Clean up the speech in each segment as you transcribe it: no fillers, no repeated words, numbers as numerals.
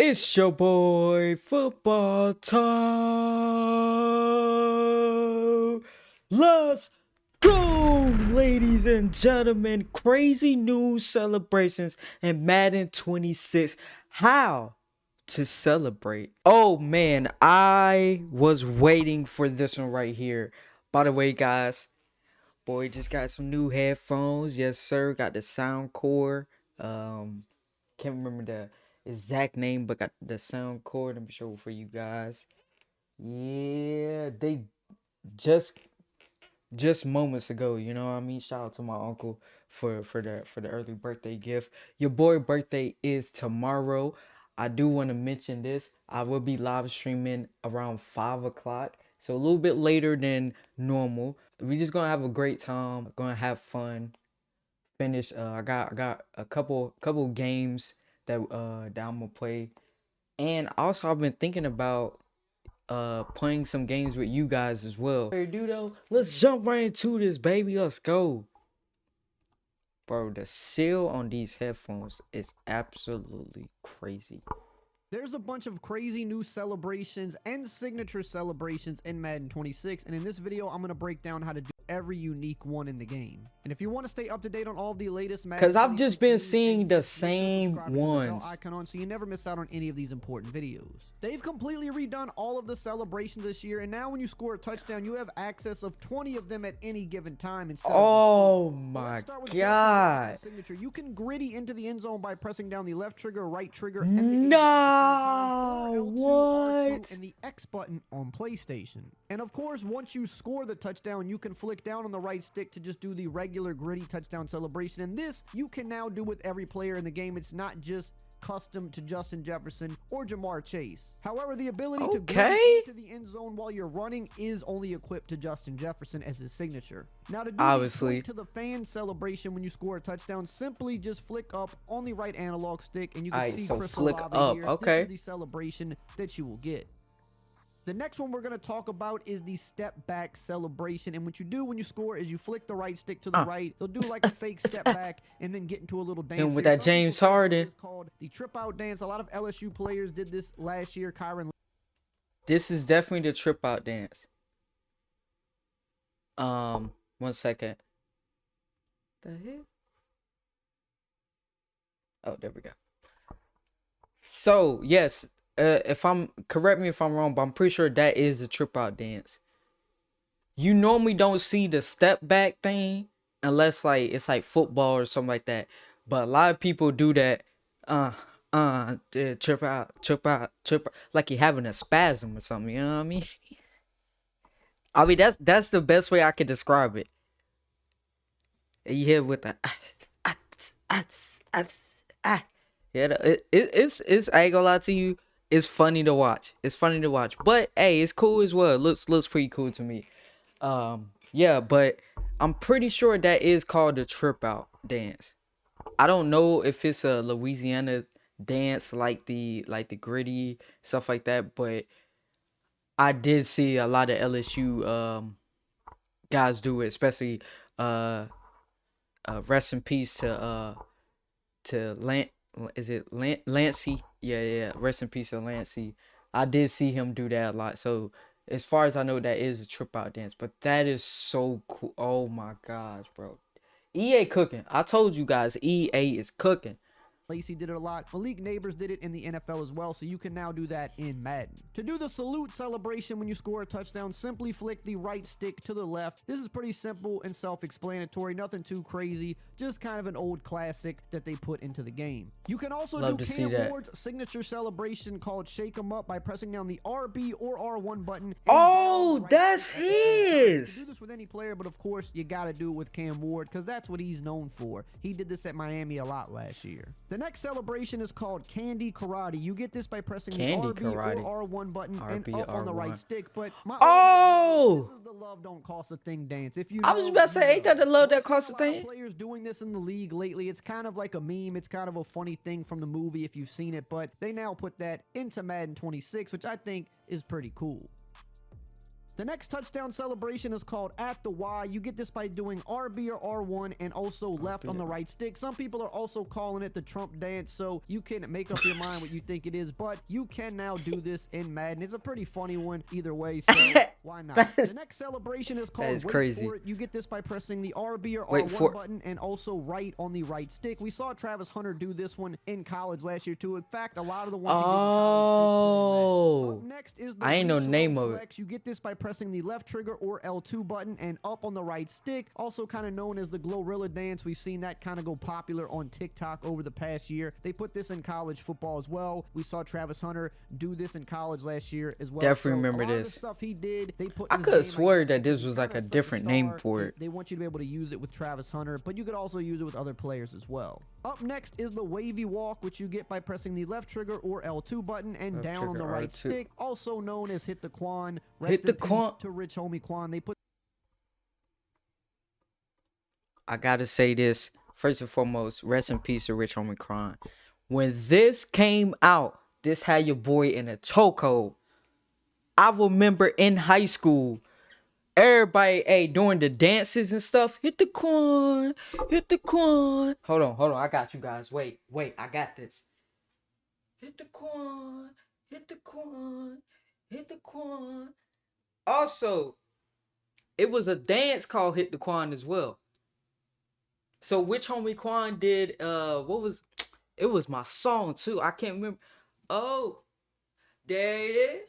It's your boy, Football Time. Let's go, ladies and gentlemen. Crazy news celebrations in Madden 26. How to celebrate? Oh man, I was waiting for this one right here. By the way, guys, boy just got some new headphones. Yes, sir. Got the sound core. Can't remember the exact name, but got the sound cord. Let me show it for you guys. Yeah, they just moments ago. You know what I mean? Shout out to my uncle for the early birthday gift. Your boy birthday is tomorrow. I do want to mention this. I will be live streaming around 5 o'clock, so a little bit later than normal. We just gonna have a great time. Gonna have fun. Finish. I got a couple games that I'm gonna play, and also I've been thinking about playing some games with you guys as well. Hey, dude, though, let's jump right into this, baby. Let's go, bro. The seal on these headphones is absolutely crazy. There's a bunch of crazy new celebrations and signature celebrations in Madden 26, and in this video I'm going to break down how to do every unique one in the game. And if you want to stay up to date on all the latest Madden, because I've just been seeing the same ones, icon on so you never miss out on any of these important videos. They've completely redone all of the celebrations this year, and now when you score a touchdown you have access of 20 of them at any given time instead oh of my god, signature. You can gritty into the end zone by pressing down the left trigger, right trigger, and the no, what? And the X button on PlayStation. And of course, once you score the touchdown, you can flick down on the right stick to just do the regular gritty touchdown celebration. And this you can now do with every player in the game. It's not just custom to Justin Jefferson or Jamar Chase. However, the ability to gritty into the end zone while you're running is only equipped to Justin Jefferson as his signature. Now to do obviously to the fan celebration when you score a touchdown, simply just flick up on the right analog stick and you can see Chris flick Olave up. here. Okay. This is the celebration that you will get. The next one we're going to talk about is the step back celebration. And what you do when you score is you flick the right stick to the right. They'll do like a fake step back and then get into a little dance. And with that James Harden, it's called the trip out dance. A lot of LSU players did this last year. Kyron. This is definitely the trip out dance. 1 second. The hell? Oh, there we go. So yes, if I'm correct me if I'm wrong, but I'm pretty sure that is the trip out dance. You normally don't see the step back thing unless like it's like football or something like that. But a lot of people do that. Trip out, like you're having a spasm or something. You know what I mean? I mean that's the best way I could describe it. You hit with the yeah, it's I ain't gonna lie to you, it's funny to watch. It's funny to watch. But hey, it's cool as well. It looks pretty cool to me. Yeah, but I'm pretty sure that is called the trip out dance. I don't know if it's a Louisiana dance like the gritty stuff like that, but I did see a lot of LSU guys do it, especially rest in peace to Lancey? Yeah. Rest in peace to Lancey. I did see him do that a lot. So as far as I know, that is a trip out dance. But that is so cool. Oh my gosh, bro. EA cooking. I told you guys, EA is cooking. Lacey did it a lot. Malik Neighbors did it in the NFL as well, so you can now do that in Madden. To do the salute celebration when you score a touchdown, simply flick the right stick to the left. This is pretty simple and self-explanatory, nothing too crazy, just kind of an old classic that they put into the game. You can also do Cam Ward's signature celebration called Shake 'em Up by pressing down the RB or R1 button. Oh, that's his! You can do this with any player, but of course, you gotta do it with Cam Ward, because that's what he's known for. He did this at Miami a lot last year. The next celebration is called Candy Karate. You get this by pressing the RB or R1 button and up on the right stick. But this is the love don't cost a thing dance. If you know, I was about to say, ain't that the love that costs a thing? Players doing this in the league lately. It's kind of like a meme. It's kind of a funny thing from the movie if you've seen it. But they now put that into Madden 26, which I think is pretty cool. The next touchdown celebration is called At the Y. You get this by doing RB or R1 and also left on the right stick. Some people are also calling it the Trump dance, so you can make up your mind what you think it is, but you can now do this in Madden. It's a pretty funny one either way, so why not? The next celebration is called Wait crazy. For It. You get this by pressing the RB or Wait R1 button and also right on the right stick. We saw Travis Hunter do this one in college last year too. In fact, a lot of the ones he did in college, up next is the I ain't know the name of it. You get this by pressing the left trigger or L2 button and up on the right stick, also kind of known as the Glorilla dance. We've seen that kind of go popular on TikTok over the past year. They put this in college football as well. We saw Travis Hunter do this in college last year as well. Definitely remember a lot this. Of the stuff he did, they put I could have sworn that this was like a different name for it. They want you to be able to use it with Travis Hunter, but you could also use it with other players as well. Up next is the wavy walk, which you get by pressing the left trigger or L2 button and left down on the right R2. stick, also known as hit the Quan. Hit the Quan. To rich homie Quan. They put. I gotta say this first and foremost. Rest in peace to rich homie Quan. When this came out, this had your boy in a chokehold. I remember in high school, everybody, doing the dances and stuff. Hit the Quan, hit the Quan. Hold on. I got you guys. Wait, I got this. Hit the Quan, hit the Quan, hit the Quan. Also, it was a dance called Hit the Quan as well. So which homie Quan did it was my song too. I can't remember. Oh, there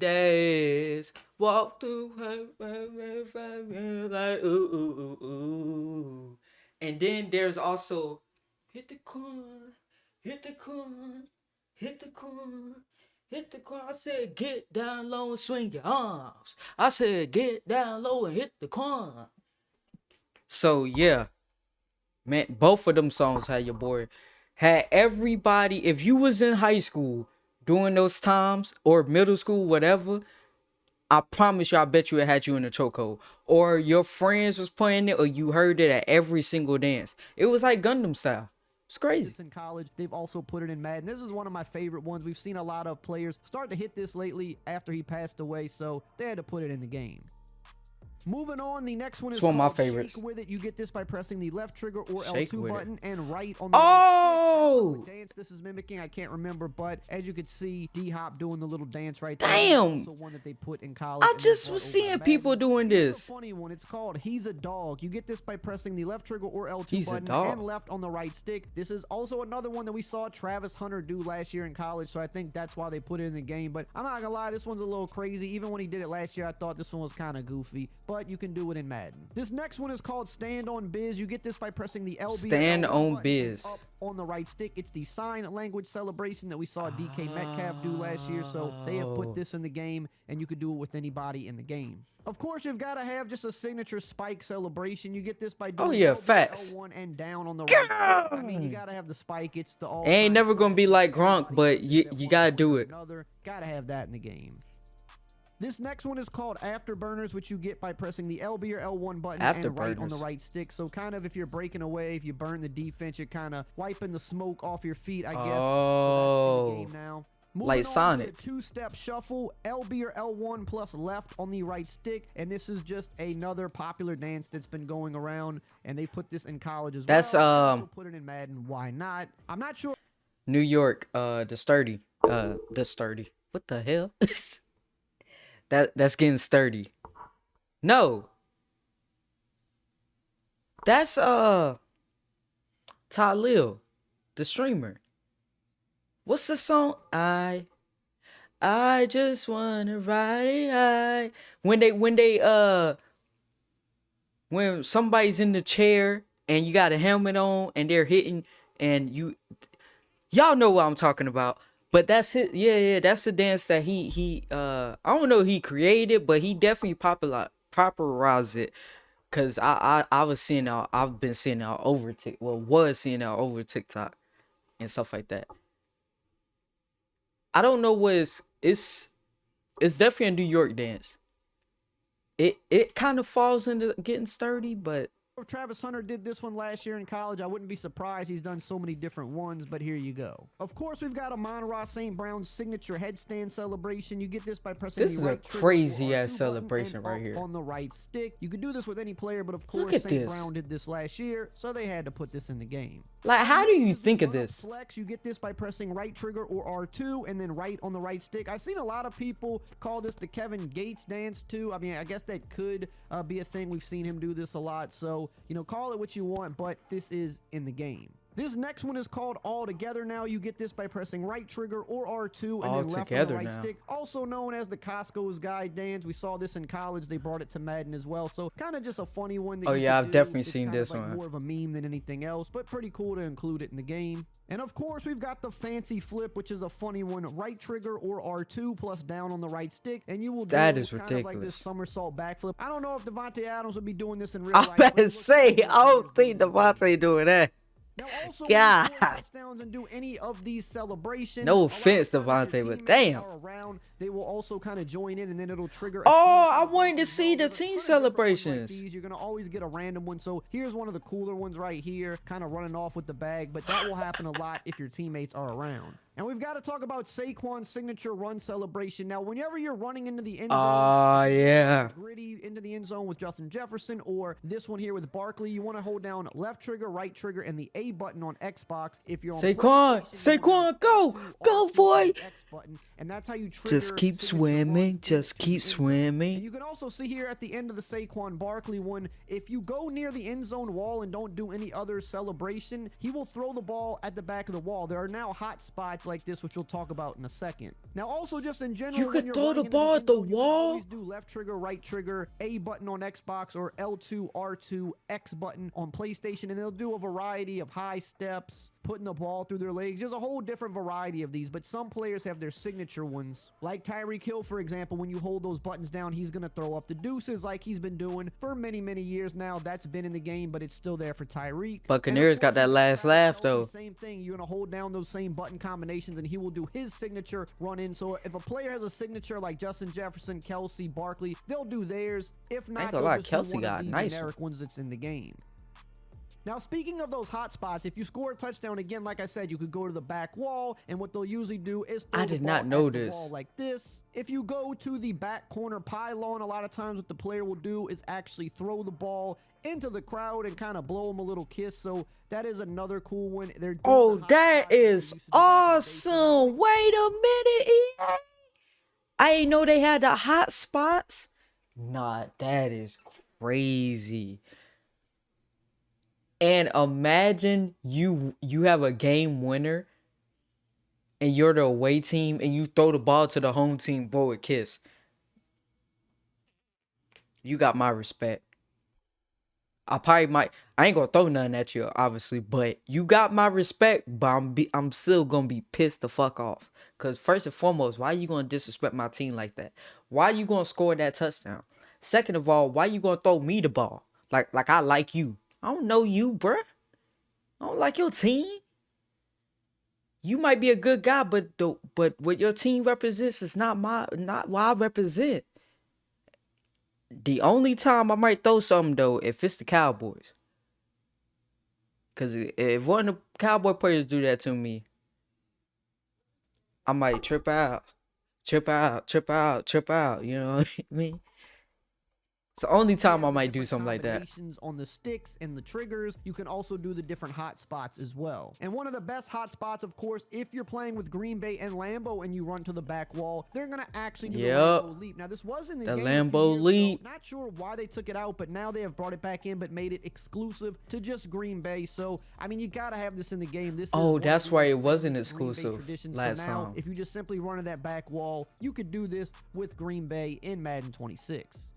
is walk through her like ooh. And then there's also hit the Quan, hit the Quan, hit the Quan. Hit the Quan. I said, get down low and swing your arms. I said, get down low and hit the Quan. So, yeah. Man, both of them songs had your boy. Had everybody, if you was in high school during those times, or middle school, whatever, I promise you, I bet you it had you in a chokehold. Or your friends was playing it, or you heard it at every single dance. It was like Gundam style. It's crazy. This in college, they've also put it in Madden. This is one of my favorite ones. We've seen a lot of players start to hit this lately after he passed away, so they had to put it in the game. Moving on, the next one is one of my called favorites. Shake With It. You get this by pressing the left trigger or Shake L2 with button it. and right on the Oh! right stick. Dance this is mimicking, I can't remember, but as you can see, D-Hop doing the little dance right there. Damn! Also one that they put in college. I just was seeing people doing this. It's a funny one. It's called He's a Dog. You get this by pressing the left trigger or L2 He's a button dog. and left on the right stick. This is also another one that we saw Travis Hunter do last year in college, so I think that's why they put it in the game. But I'm not gonna lie, this one's a little crazy. Even when he did it last year, I thought this one was kind of goofy, but you can do it in Madden. This next one is called Stand on Biz. You get this by pressing the LB Stand on button Biz. and up on the right stick. It's the sign language celebration that we saw DK Metcalf do last year, so they have put this in the game, and you could do it with anybody in the game. Of course, you've got to have just a signature spike celebration. You get this by doing facts. L1 and down on the right stick. I mean, you got to have the spike. It's the all. It ain't never gonna be like Gronk, but you gotta do it. Gotta have that in the game. This next one is called Afterburners, which you get by pressing the LB or L1 button and right on the right stick. So kind of if you're breaking away, if you burn the defense, you're kind of wiping the smoke off your feet, I guess. So that's in the game now. Moving like on Sonic. to the two-step shuffle, LB or L1 plus left on the right stick, and this is just another popular dance that's been going around, and they put this in college as well. They also put it in Madden. Why not? I'm not sure. New York, the sturdy. What the hell? That's getting sturdy. No. That's Talil, the streamer. What's the song? I just wanna ride it high. When somebody's in the chair and you got a helmet on and they're hitting and y'all know what I'm talking about. But that's it. Yeah, that's the dance that he I don't know if he created, but he definitely popularized it. Cause I was seeing out, I've been seeing out over was seeing out over TikTok and stuff like that. I don't know what it's definitely a New York dance. It kind of falls into getting sturdy, but If Travis Hunter did this one last year in college, I wouldn't be surprised. He's done so many different ones, but here you go. Of course, we've got Amon-Ra St. Brown's signature headstand celebration. You get this by pressing This the is a right trigger crazy or ass R2 button celebration and right up here. on the right stick. You could do this with any player, but of Look course, at St. this. Brown did this last year, so they had to put this in the game. Like, how do Next you is the think of run-up this? Flex. You get this by pressing right trigger or R2 and then right on the right stick. I've seen a lot of people call this the Kevin Gates dance too. I mean, I guess that could be a thing. We've seen him do this a lot. So, you know, call it what you want, but this is in the game. This next one is called All Together Now. You get this by pressing right trigger or R2 and All then left on the Together right Now. stick. Also known as the Costco's Guy dance. We saw this in college. They brought it to Madden as well. So kind of just a funny one that Oh you yeah, could I've do. definitely It's seen kind of this like one. more of a meme than anything else, but pretty cool to include it in the game. And of course, we've got the fancy flip, which is a funny one. Right trigger or R2 plus down on the right stick, and you will do That is kind of like this ridiculous. somersault backflip. I don't know if Devontae Adams would be doing this in real I life. better but it looks say, pretty I don't creative think doing it in the game. Devontae doing that. Now, also, God. when you score touchdowns and do any of these celebrations, No a lot of offense, times if your Devontae, but teammates damn. are around, they will also kind of join in, and then it'll trigger. Oh, I wanted to see the team Like celebrations. these. You're gonna always get a random one. So here's one of the cooler ones right here, kind of running off with the bag. But that will happen a lot if your teammates are around. And we've got to talk about Saquon's signature run celebration. Now, whenever you're running into the end zone, Oh yeah. gritty into the end zone with Justin Jefferson, or this one here with Barkley, you want to hold down left trigger, right trigger, and the A button on Xbox. If you're on Saquon, go, go, boy. X button, and that's how you trigger. Just keep signature swimming, runs just into keep the end zone. swimming. And you can also see here at the end of the Saquon Barkley one, if you go near the end zone wall and don't do any other celebration, he will throw the ball at the back of the wall. There are now hot spots like this, which we'll talk about in a second. Now, also just in general, You when could you're throw running the into ball end at the zone, you can wall? always do left trigger, right trigger, A button on Xbox, or L2, R2, X button on PlayStation, and they'll do a variety of high steps, putting the ball through their legs. There's a whole different variety of these, but some players have their signature ones. Like Tyreek Hill, for example, when you hold those buttons down, he's going to throw up the deuces like he's been doing for many, many years now. That's been in the game, but it's still there for Tyreek. Buccaneers got that last laugh, though. Same thing. You're going to hold down those same button combinations, and he will do his signature run in. So if a player has a signature like Justin Jefferson, Kelsey, Barkley, they'll do theirs. If not, gonna they'll lie, just Kelsey do one got of the nice generic ones that's in the game. Now, speaking of those hot spots, if you score a touchdown, again, like I said, you could go to the back wall, and what they'll usually do is throw I the did ball not know at the this. wall like this. If you go to the back corner pylon, a lot of times what the player will do is actually throw the ball into the crowd and kind of blow them a little kiss. So that is another cool one. They're doing Oh, the hot that spots like they is used to do back in the day. So now awesome. Wait a minute, EA. I didn't know they had the hot spots. Nah, that is crazy. And imagine you have a game winner and you're the away team and you throw the ball to the home team, blow a kiss. You got my respect. I ain't gonna throw nothing at you, obviously, but you got my respect, but I'm still gonna be pissed the fuck off. Cause first and foremost, why you gonna disrespect my team like that? Why you gonna score that touchdown? Second of all, why you gonna throw me the ball? Like I like you. I don't know you, bruh. I don't like your team. You might be a good guy, but what your team represents is not what I represent. The only time I might throw something though, if it's the Cowboys. Cause if one of the Cowboy players do that to me, I might trip out. You know what I mean? It's the only time I have the might do different something like that. combinations on the sticks and the triggers. You can also do the different hot spots as well. And one of the best hot spots, of course, if you're playing with Green Bay and Lambeau and you run to the back wall, they're going to actually do the Lambeau leap. Now, this was in the game a few Lambeau years leap. ago. Not sure why they took it out, but now they have brought it back in, but made it exclusive to just Green Bay. So, I mean, you got to have this in the game. This is one of That's the why most it wasn't famous Green Bay exclusive traditions. last So now, time. if you just simply run to that back wall, you could do this with Green Bay in Madden 26.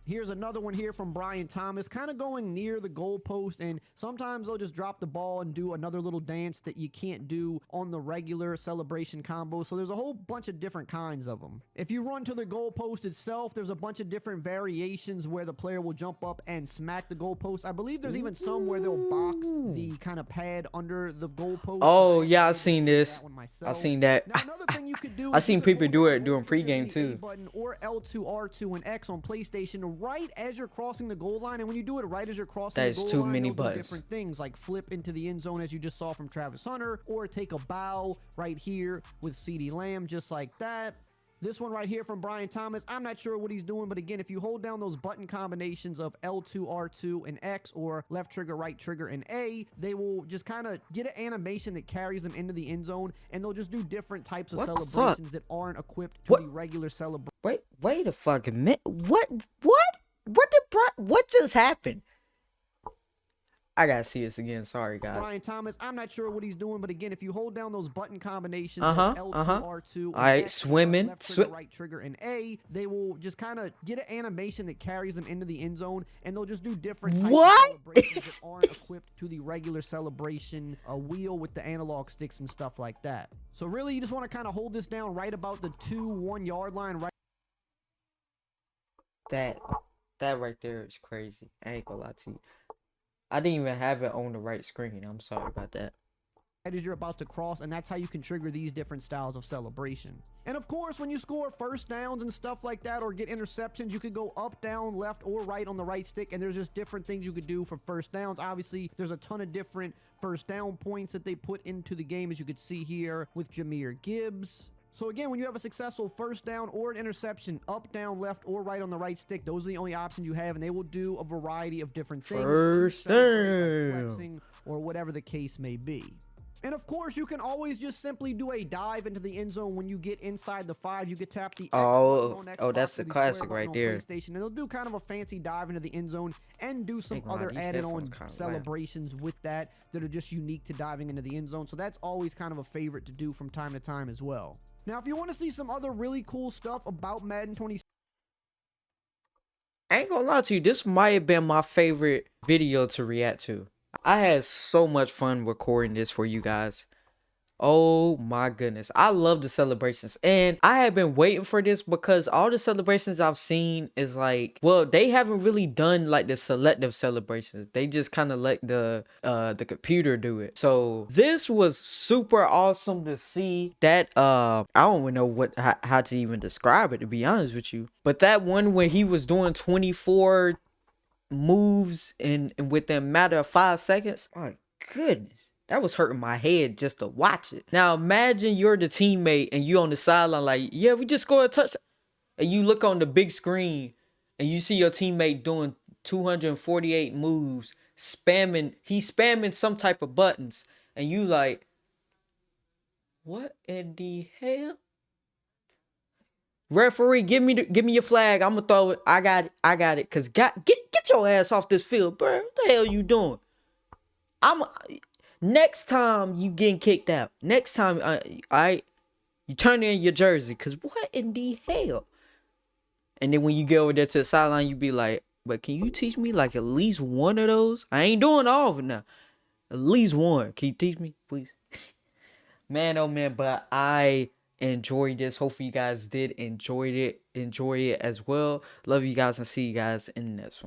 Here's another one here from Brian Thomas, kind of going near the goalpost, and sometimes they'll just drop the ball and do another little dance that you can't do on the regular celebration combo. So there's a whole bunch of different kinds of them. If you run to the goalpost itself, there's a bunch of different variations where the player will jump up and smack the goalpost. I believe there's even some where they'll box the kind of pad under the goalpost. Oh I yeah, I haven't seen seen this. that one I myself. seen that. Now, another thing you could do I is you seen can people hold do down it during both triggers in pregame the A too. button or L2, R2, and X on PlayStation right as you're crossing the goal line. And when you do it right as you're crossing That the is goal too line, many they'll do buttons. different things like flip into the end zone as you just saw from Travis Hunter, or take a bow right here with CeeDee Lamb just like that. This one right here from Brian Thomas, I'm not sure what he's doing, but again, if you hold down those button combinations of L2, R2, and X, or left trigger, right trigger, and A, they will just kind of get an animation that carries them into the end zone, and they'll just do different types of What the fuck? celebrations that aren't equipped to What? the regular celebration. Wait a fucking minute. What just happened? I gotta see this again. Sorry, guys. Brian Thomas, I'm not sure what he's doing, but again, if you hold down those button combinations of Uh-huh. L2, Uh-huh. R2, and All right, X, or swimming. left trigger, right trigger, and A, they will just kind of get an animation that carries them into the end zone, and they'll just do different types What? of celebrations that aren't equipped to the regular celebration wheel with the analog sticks and stuff like that. So really, you just want to kind of hold this down right about the 2-1 yard line, right? That right there is crazy. I ain't gonna lie to you. I didn't even have it on the right screen. I'm sorry about that. As you're about to cross, and that's how you can trigger these different styles of celebration. And of course, when you score first downs and stuff like that, or get interceptions, you could go up, down, left, or right on the right stick, and there's just different things you could do for first downs. Obviously, there's a ton of different first down points that they put into the game, as you could see here with Jahmyr Gibbs. So again, when you have a successful first down or an interception, up, down, left, or right on the right stick, those are the only options you have, and they will do a variety of different things. First to celebrate, like down. flexing, or whatever the case may be. And of course, you can always just simply do a dive into the end zone when you get inside the 5. You could tap the X button on Xbox, that's the or the square classic button right on there. PlayStation, and they'll do kind of a fancy dive into the end zone and do some Ain't gonna lie, other these added headphones on kinda loud. celebrations with that are just unique to diving into the end zone. So that's always kind of a favorite to do from time to time as well. Now, if you want to see some other really cool stuff about Madden 26, I ain't gonna lie to you. This might have been my favorite video to react to. I had so much fun recording this for you guys. Oh my goodness. I love the celebrations. And I have been waiting for this because all the celebrations I've seen is like, well, they haven't really done like the selective celebrations. They just kind of let the computer do it. So this was super awesome to see. That I don't even know how to even describe it, to be honest with you. But that one when he was doing 24 moves in within a matter of 5 seconds, my goodness, that was hurting my head just to watch it. Now imagine you're the teammate and you on the sideline like, yeah, we just scored a touchdown, and you look on the big screen and you see your teammate doing 248 moves, he's spamming some type of buttons, and you like, what in the hell? Referee, give me your flag. I'm gonna throw it. I got it. Cause get your ass off this field, bro. What the hell you doing? Next time you getting kicked out. Next time you turn in your jersey. Cause what in the hell? And then when you get over there to the sideline, you be like, but can you teach me like at least one of those? I ain't doing all of it now. At least one. Can you teach me, please? Man, oh man, but I enjoyed this. Hopefully you guys did enjoy it as well. Love you guys and see you guys in the next one.